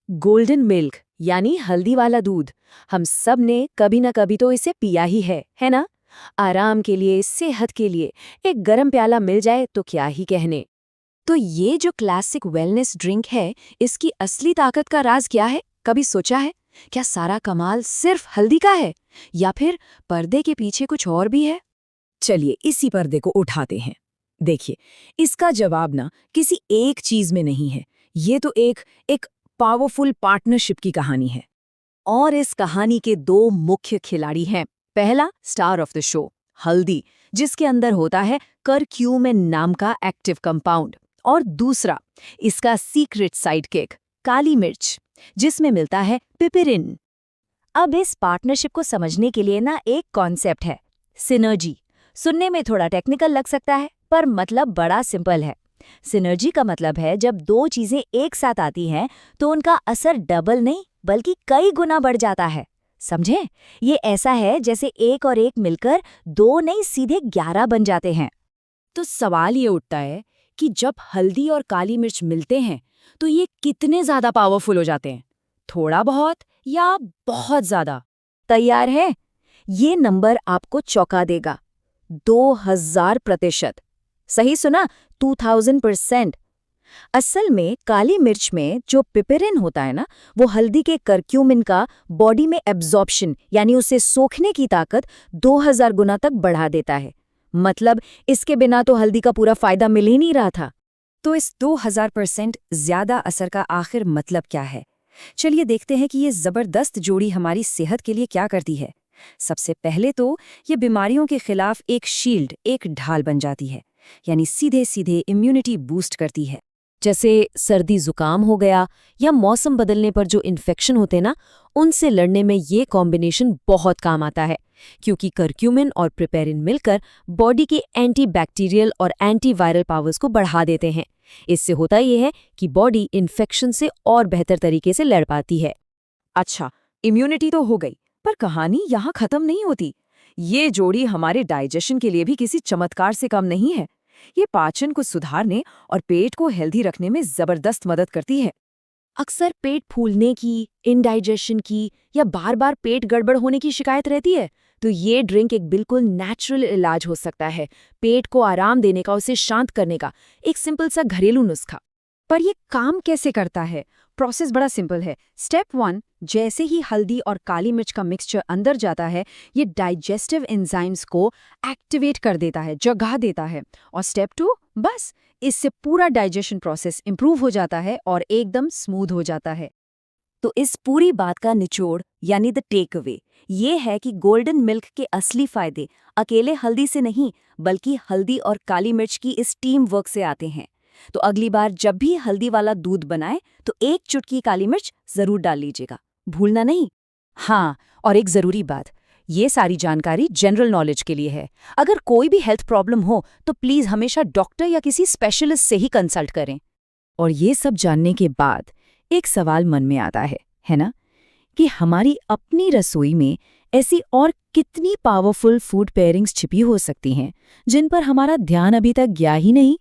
Golden milk यानी हल्दी वाला दूध। हम सब ने कभी ना कभी तो इसे पिया ही है ना? आराम के लिए, सेहत के लिए एक गरम प्याला मिल जाए तो क्या ही कहने। तो ये जो क्लासिक वेलनेस ड्रिंक है, इसकी असली ताकत का राज क्या है? कभी सोचा है? क्या सारा कमाल सिर्फ हल्दी का है, या फिर पर्दे के पीछे कुछ और भी है? चलिए इसी पर्दे को उठाते हैं। देखिए, इसका जवाब ना किसी एक चीज में नहीं है। ये तो एक पावरफुल पार्टनरशिप की कहानी है। और इस कहानी के दो मुख्य खिलाड़ी हैं। पहला, स्टार ऑफ द शो, हल्दी, जिसके अंदर होता है करक्यूमिन नाम का एक्टिव कंपाउंड। और दूसरा, इसका सीक्रेट साइडकिक, काली मिर्च, जिसमें मिलता है पिपरिन। अब इस पार्टनरशिप को समझने के लिए ना एक कॉन्सेप्ट है, सिनर्जी। सुनने में थोड़ा टेक्निकल लग सकता है, पर मतलब बड़ा सिंपल है। सिनर्जी का मतलब है जब दो चीजें एक साथ आती हैं तो उनका असर डबल नहीं बल्कि कई गुना बढ़ जाता है। समझे? ये ऐसा है जैसे एक और एक मिलकर दो नहीं सीधे 11 बन जाते हैं। तो सवाल ये उठता है कि जब हल्दी और काली मिर्च मिलते हैं तो ये कितने ज्यादा पावरफुल हो जाते हैं? थोड़ा बहुत या बहुत ज्यादा? तैयार है? ये नंबर आपको चौंका देगा। 2000%। सही सुना, 2000%। असल में काली मिर्च में जो पिपरिन होता है ना, वो हल्दी के करक्यूमिन का बॉडी में एब्जॉर्प्शन यानी उसे सोखने की ताकत 2000 गुना तक बढ़ा देता है। मतलब इसके बिना तो हल्दी का पूरा फायदा मिल ही नहीं रहा था। तो इस 2000% ज्यादा असर का आखिर मतलब क्या है? चलिए देखते हैं कि ये जबरदस्त जोड़ी हमारी सेहत के लिए क्या करती है। सबसे पहले तो ये बीमारियों के खिलाफ एक शील्ड, एक ढाल बन जाती है, यानी सीधे सीधे इम्यूनिटी बूस्ट करती है। जैसे सर्दी जुकाम हो गया या मौसम बदलने पर जो इन्फेक्शन होते ना, उनसे लड़ने में ये कॉम्बिनेशन बहुत काम आता है, क्योंकि करक्यूमिन और प्रिपेरिन मिलकर बॉडी की एंटीबैक्टीरियल और एंटीवायरल पावर्स को बढ़ा देते हैं। इससे होता ये है कि बॉडी इन्फेक्शन से और बेहतर तरीके से लड़ पाती है। अच्छा, इम्यूनिटी तो हो गई, पर कहानी यहाँ खत्म नहीं होती। ये जोड़ी हमारे डाइजेशन के लिए भी किसी चमत्कार से कम नहीं है। ये पाचन को सुधारने और पेट को हेल्दी रखने में जबरदस्त मदद करती है। अक्सर पेट फूलने की, इंडाइजेशन की या बार बार पेट गड़बड़ होने की शिकायत रहती है, तो ये ड्रिंक एक बिल्कुल नेचुरल इलाज हो सकता है। पेट को आराम देने का, उसे शांत करने का एक सिंपल सा घरेलू नुस्खा। पर ये काम कैसे करता है? प्रोसेस बड़ा सिंपल है। स्टेप 1, जैसे ही हल्दी और काली मिर्च का मिक्सचर अंदर जाता है, ये डाइजेस्टिव एंजाइम्स को एक्टिवेट कर देता है, जगा देता है। और स्टेप 2, बस इससे पूरा डाइजेशन प्रोसेस इंप्रूव हो जाता है और एकदम स्मूथ हो जाता है। तो इस पूरी बात का निचोड़ यानी द टेक अवे ये है कि गोल्डन मिल्क के असली फायदे अकेले हल्दी से नहीं, बल्कि हल्दी और काली मिर्च की इस टीम वर्क से आते हैं। तो अगली बार जब भी हल्दी वाला दूध बनाए तो एक चुटकी काली मिर्च जरूर डाल लीजिएगा, भूलना नहीं। हाँ, और एक जरूरी बात, ये सारी जानकारी जनरल नॉलेज के लिए है। अगर कोई भी हेल्थ प्रॉब्लम हो तो प्लीज हमेशा डॉक्टर या किसी स्पेशलिस्ट से ही कंसल्ट करें। और ये सब जानने के बाद एक सवाल मन में आता है ना, कि हमारी अपनी रसोई में ऐसी और कितनी पावरफुल फूड पेयरिंग्स छिपी हो सकती हैं जिन पर हमारा ध्यान अभी तक गया ही नहीं।